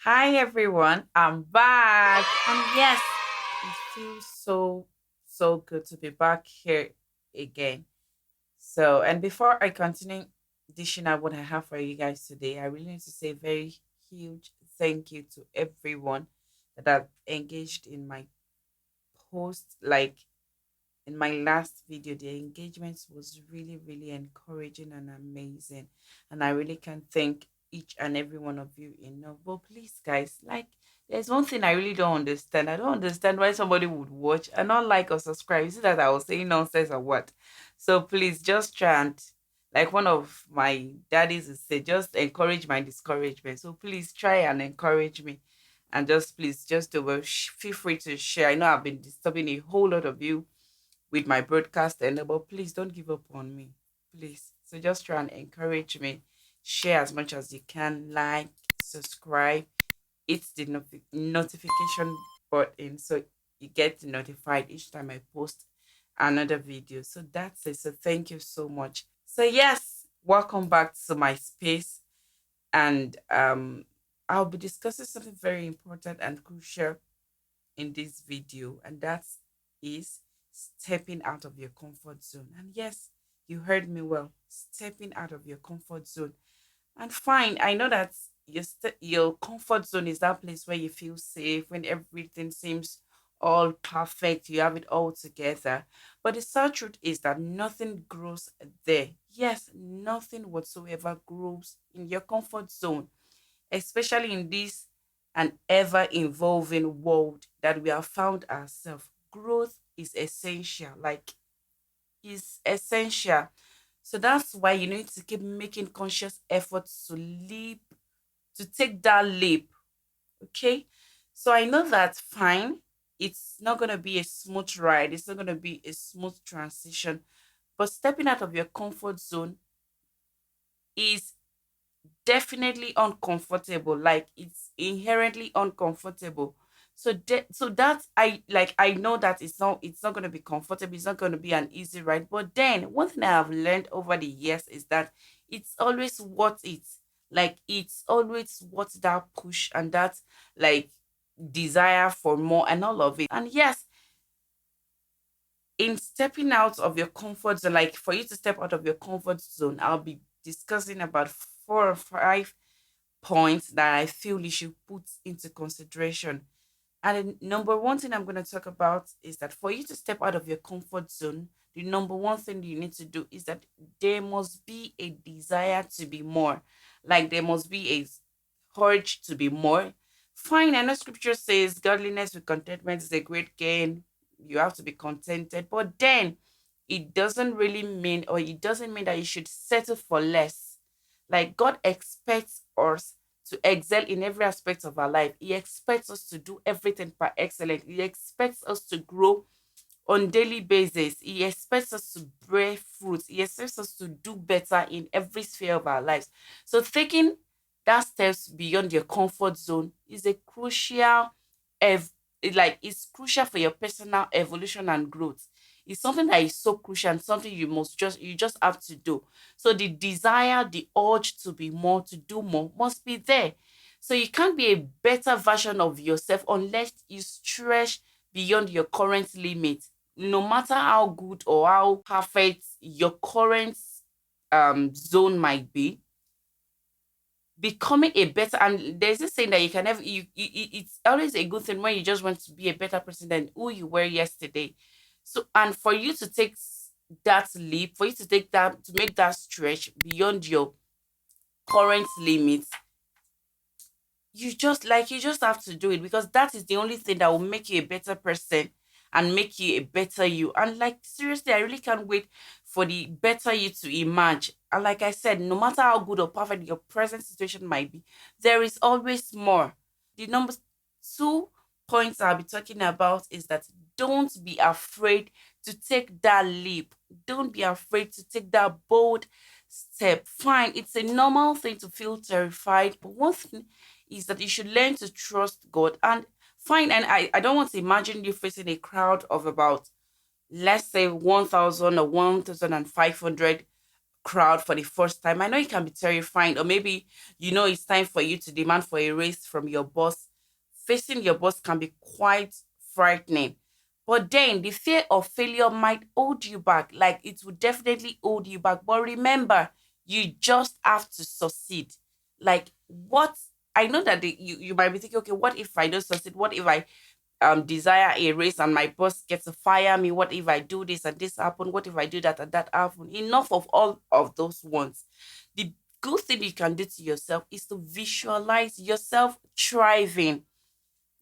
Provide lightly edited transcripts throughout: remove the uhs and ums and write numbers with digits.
Hi everyone, I'm back. And yes, it feels so good to be back here again. And before I continue dishing out what I have for you guys today, I really need to say a very huge thank you to everyone that have engaged in my post. Like in my last video, the engagement was really encouraging and amazing. And I really can thank each and every one of you enough. But please, guys, like there's one thing I really don't understand. I don't understand why somebody would watch and not like or subscribe. Is it that I was saying nonsense or what? So please just try and like one of my daddies would say, just encourage my discouragement. So please try and encourage me. And just please just do well. Feel free to share. I know I've been disturbing a whole lot of you with my broadcast and but please don't give up on me. Please. So just try and encourage me. Share as much as you can, like, subscribe, hit the notification button so you get notified each time I post another video. So that's it. So thank you so much. So yes, welcome back to my space. And I'll be discussing something very important and crucial in this video, and that is stepping out of your comfort zone. And yes, you heard me well, stepping out of your comfort zone. And fine, I know that your comfort zone is that place where you feel safe, when everything seems all perfect, you have it all together. But the sad truth is that nothing grows there. Yes, nothing whatsoever grows in your comfort zone, especially in this an ever evolving world that we have found ourselves. Growth is essential, like is essential. So that's why you need to keep making conscious efforts to leap, to take that leap. Okay. So I know that fine. It's not gonna be a smooth ride, it's not gonna be a smooth transition. But stepping out of your comfort zone is definitely uncomfortable, like it's inherently uncomfortable. So that I know that it's not going to be comfortable, it's not going to be an easy ride, but then one thing I have learned over the years is that it's always worth it. Like it's always worth that push and that like desire for more and all of it. And yes, in stepping out of your comfort zone, like for you to step out of your comfort zone, I'll be discussing about 4 or 5 points that I feel you should put into consideration. And the number one thing I'm going to talk about is that for you to step out of your comfort zone, the number one thing you need to do is that there must be a desire to be more. Like there must be a urge to be more. Fine, I know scripture says godliness with contentment is a great gain. You have to be contented. But then it doesn't really mean, or it doesn't mean that you should settle for less. Like God expects us to excel in every aspect of our life. He expects us to do everything by excellence. He expects us to grow on daily basis. He expects us to bear fruit. He expects us to do better in every sphere of our lives. So taking that steps beyond your comfort zone is a crucial it's crucial for your personal evolution and growth. It's something that is so crucial and something you just have to do. So the desire, the urge to be more, to do more must be there. So you can't be a better version of yourself unless you stretch beyond your current limit. No matter how good or how perfect your current zone might be, becoming a better, and there's this saying that you can never it's always a good thing when you just want to be a better person than who you were yesterday. So and for you to take that leap, for you to take that, to make that stretch beyond your current limits, you just have to do it, because that is the only thing that will make you a better person and make you a better you. And like seriously, I really can't wait for the better you to emerge. And like I said, no matter how good or perfect your present situation might be, there is always more. The number two points I'll be talking about is that don't be afraid to take that leap. Don't be afraid to take that bold step. Fine, it's a normal thing to feel terrified, but one thing is that you should learn to trust God. And fine, and I don't want to imagine you facing a crowd of about, let's say, 1,000 or 1,500 crowd for the first time. I know it can be terrifying, or maybe it's time for you to demand for a raise from your boss. Facing your boss can be quite frightening. But then the fear of failure might hold you back. Like it will definitely hold you back. But remember, you just have to succeed. Like what I know that you might be thinking, okay, what if I don't succeed? What if I desire a raise and my boss gets to fire me? What if I do this and this happen? What if I do that and that happen? Enough of all of those ones. The good thing you can do to yourself is to visualize yourself thriving.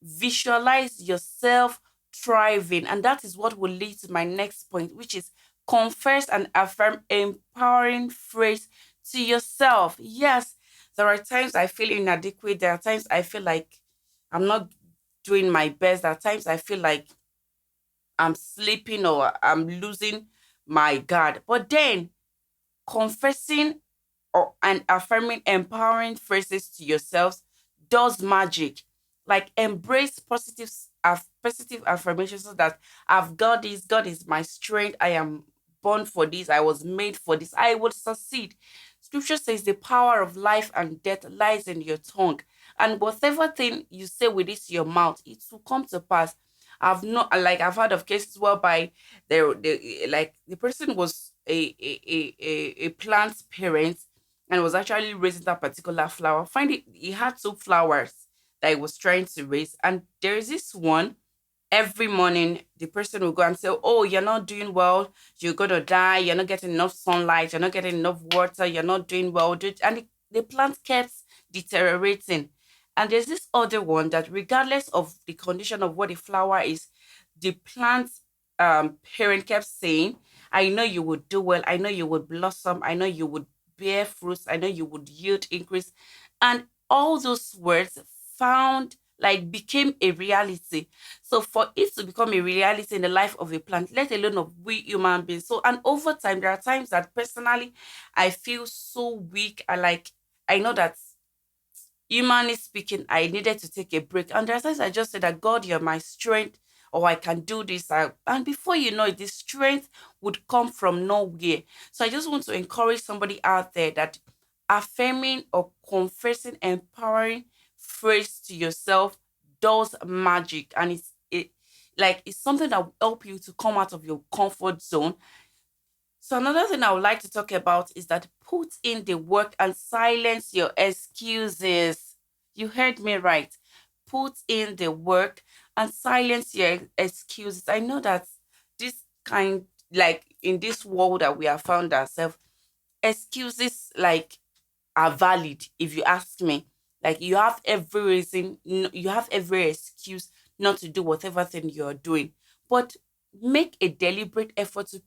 Visualize yourself thriving. And that is what will lead to my next point, which is confess and affirm empowering phrase to yourself. Yes, there are times I feel inadequate. There are times I feel like I'm not doing my best. There are times I feel like I'm sleeping or I'm losing my guard. But then confessing and affirming empowering phrases to yourselves does magic. Like embrace positive affirmations, so that I've got this, God is my strength, I am born for this, I was made for this, I will succeed. Scripture says the power of life and death lies in your tongue. And whatever thing you say with this your mouth, it will come to pass. I've heard of cases whereby like the person was a plant parent and was actually raising that particular flower. Find it, he had two flowers that he was trying to raise. And there is this one, every morning the person will go and say, oh, you're not doing well, you're gonna die, you're not getting enough sunlight, you're not getting enough water, you're not doing well. And the plant kept deteriorating. And there's this other one that regardless of the condition of what the flower is, the plant parent kept saying, I know you would do well, I know you would blossom, I know you would bear fruits, I know you would yield increase. And all those words found like became a reality. So for it to become a reality in the life of a plant, let alone of we human beings. So and over time, there are times that personally I feel so weak. I know that humanly speaking, I needed to take a break. And there are times I just said that God, you're my strength, or I can do this. And before you know it, the strength would come from nowhere. So I just want to encourage somebody out there that affirming or confessing empowering phrase to yourself does magic. And it's something that will help you to come out of your comfort zone. So another thing I would like to talk about is that put in the work and silence your excuses. You heard me right. Put in the work and silence your excuses. I know that this kind, like in this world that we have found ourselves, excuses like are valid if you ask me. Like you have every reason, you have every excuse not to do whatever thing you're doing. But make a deliberate effort to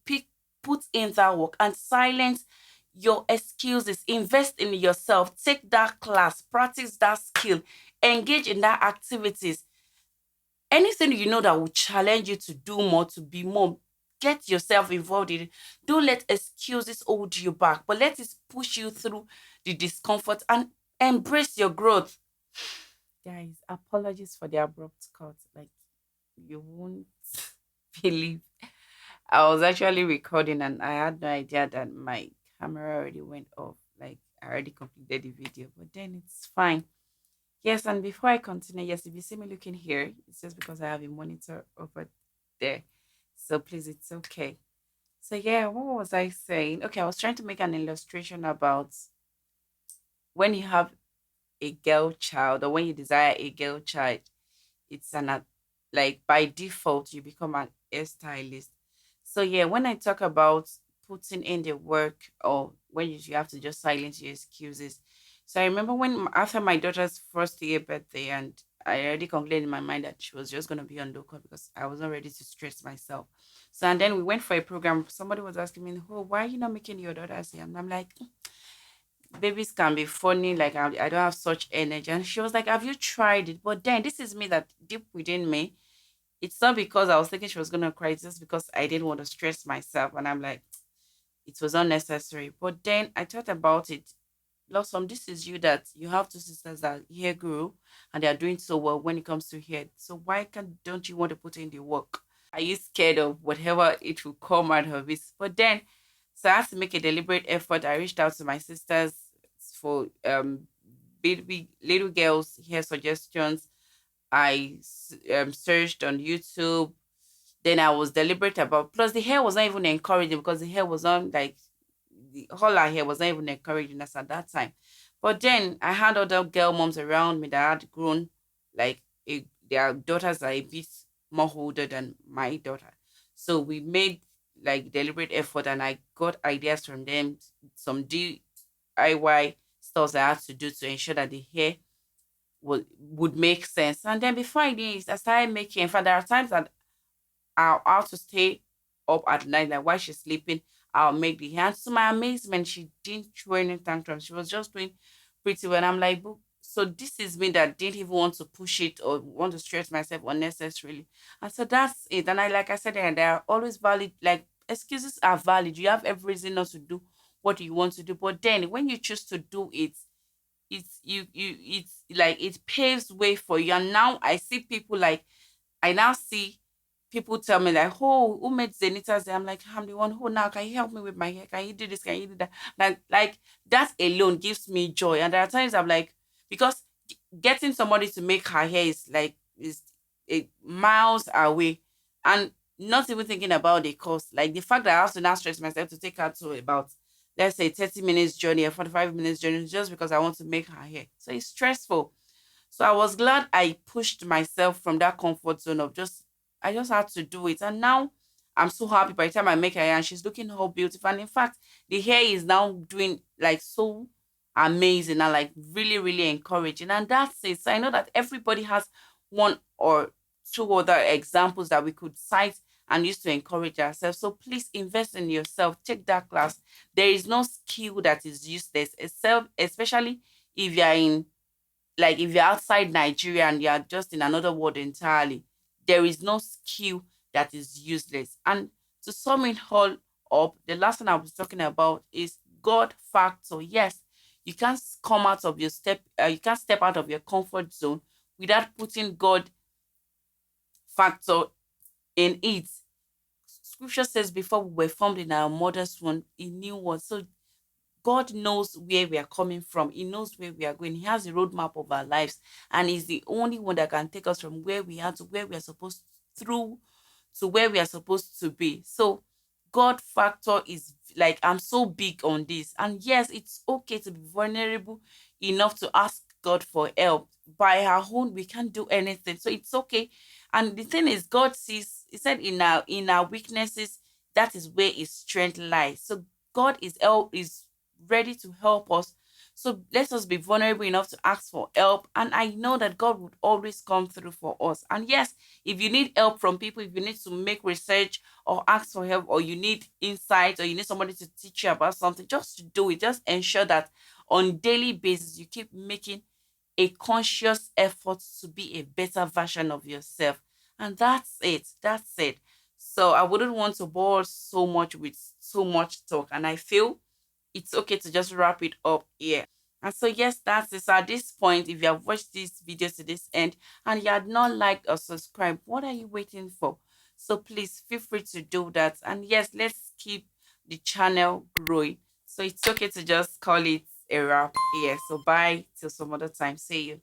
put in that work and silence your excuses. Invest in yourself. Take that class, practice that skill, engage in that activities. Anything you know that will challenge you to do more, to be more, get yourself involved in it. Don't let excuses hold you back, but let it push you through the discomfort and embrace your growth. Guys, apologies for the abrupt cut. Like, you won't believe. I was actually recording and I had no idea that my camera already went off. Like, I already completed the video, but then it's fine. Yes, and before I continue, yes, if you see me looking here, it's just because I have a monitor over there. So please, it's okay. So yeah, what was I saying? Okay, I was trying to make an illustration about when you have a girl child or when you desire a girl child, it's like by default you become an hairstylist. So yeah, when I talk about putting in the work or when you have to just silence your excuses. So I remember after my daughter's first year birthday, and I already concluded in my mind that she was just gonna be on local because I was not ready to stress myself. So and then we went for a program. Somebody was asking me, "Oh, why are you not making your daughter see?" And I'm like, babies can be funny. Like I don't have such energy. And she was like, have you tried it? But then this is me that deep within me. It's not because I was thinking she was gonna cry. It's just because I didn't want to stress myself. And I'm like, it was unnecessary. But then I thought about it. Blossom, this is you that you have two sisters that hair grew and they are doing so well when it comes to hair. So why can't don't you want to put in the work? Are you scared of whatever it will come out of it? But then So I had to make a deliberate effort. I reached out to my sisters for baby little girls hair suggestions. Searched on YouTube. Then I was deliberate about. Plus, the hair was not even encouraging because the hair was on like the whole our hair was not even encouraging us at that time. But then I had other girl moms around me that had grown like their daughters are a bit more older than my daughter. So we made like deliberate effort and I got ideas from them, some DIY stuff I had to do to ensure that the hair would make sense. And then before I did it, I started making. In fact, there are times that I'll have to stay up at night, like while she's sleeping, I'll make the hair. And to my amazement, she didn't throw any tantrum. She was just doing pretty well. And I'm like, so this is me that didn't even want to push it or want to stress myself unnecessarily. And so that's it. And like I said, and they are always valid. Like excuses are valid. You have every reason not to do what you want to do. But then when you choose to do it, it's like it paves way for you. And now I see people like I now see people tell me like, "Oh, who made Zenita's hair?" I'm like, "I'm the one who now can you help me with my hair? Can you do this? Can you do that?" Like that alone gives me joy. And there are times I'm like, because getting somebody to make her hair is like is miles away, and not even thinking about the cost. Like the fact that I have to now stress myself to take her to about let's say 30 minutes journey or 45 minutes journey just because I want to make her hair. So it's stressful. So I was glad I pushed myself from that comfort zone of I just had to do it. And now I'm so happy by the time I make her hair and she's looking all beautiful. And in fact, the hair is now doing like so amazing and like really, really encouraging. And that's it. So I know that everybody has one or two other examples that we could cite and use to encourage ourselves. So please invest in yourself. Take that class. There is no skill that is useless, except especially if you're in like if you're outside Nigeria and you're just in another world entirely, there is no skill that is useless. And to sum it all up, the last thing I was talking about is God factor. Yes, you can't come out of your you can't step out of your comfort zone without putting God factor in it. Scripture says, before we were formed in our mother's womb, He knew us. So God knows where we are coming from. He knows where we are going. He has a roadmap of our lives, and He's the only one that can take us from where we are to where we are supposed through to where we are supposed to be. So, God factor is like I'm so big on this. And yes, it's okay to be vulnerable enough to ask God for help. By our own, we can't do anything. So it's okay. And the thing is, God sees, He said in our weaknesses, that is where His strength lies. So God is ready to help us. So let us be vulnerable enough to ask for help. And I know that God would always come through for us. And yes, if you need help from people, if you need to make research or ask for help, or you need insight, or you need somebody to teach you about something, just do it. Just ensure that on daily basis you keep making a conscious effort to be a better version of yourself. And that's it. That's it. So I wouldn't want to bore so much with so much talk. And I feel it's okay to just wrap it up here. And so, yes, that's it. So at this point, if you have watched this video to this end and you had not liked or subscribed, what are you waiting for? So please feel free to do that. And yes, let's keep the channel growing. So it's okay to just call it a wrap here. So bye till some other time. See you.